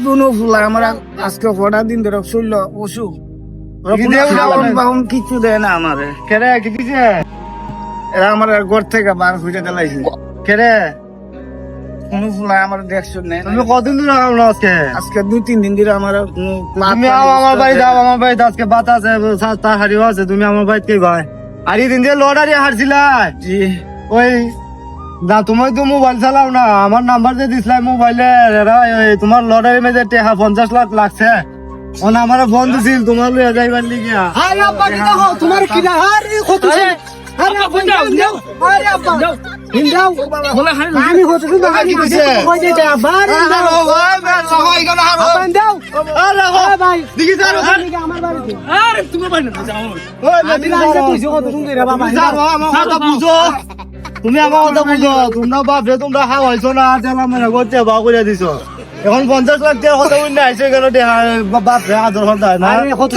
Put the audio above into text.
দুনো ফুলা আমার আজকে কটা দিন ধরে চলল অসুখ কিছু দেয় না আমারে কেরে কি দিছে এরা আমার ঘর থেকে বার হইতে দিলাইছে কেরে কোনো ফুলা আমার দেখছো না তুমি কতদিন ধরে আমরা আজকে আজকে 2-3 দিন ধরে আমার তুমি আমার বাড়ি যাও আমার বাড়িতে আজকে বাত আছে তার হারিও আছে তুমি আমার বাড়িতে কি ভাই আর এই দিন দিয়ে লটারি হারছিলা জি ওই না তুমি তো মোবাইল চালাও না আমার নাম্বার যে দিছিলাই মোবাইলে তোমার লটারি মেজে 50 লাখ লাগছে ওনা আমার বন্ধু ছিল তোমার লইয়া যাইবার লিগিয়া আরে আব্বা কি দেখো তোমার কি না আরে কত আরে আব্বা যাও আরে আব্বা হিন্দাও আমি হতে তো কি দিছে? কই যাইতে আব্বা আরে দাও আব্বা দাও আরে ভাই দিকে যাও আমার বাড়িতে আরে তুমি বাইনা যাও ওই আমি লাইনটা কইছো কত সুন্দর রে বাবা আমার কথা বুঝো তুমি আমার কথা বুঝো তোমরা বাপরে তোমরা হাওয়াইছো না তেলা মেরা করতে বা করে দিছো এখন 50 লাখ টাকা কথা বললে আইছে কেন বাপরে আদর হতা না আরে কত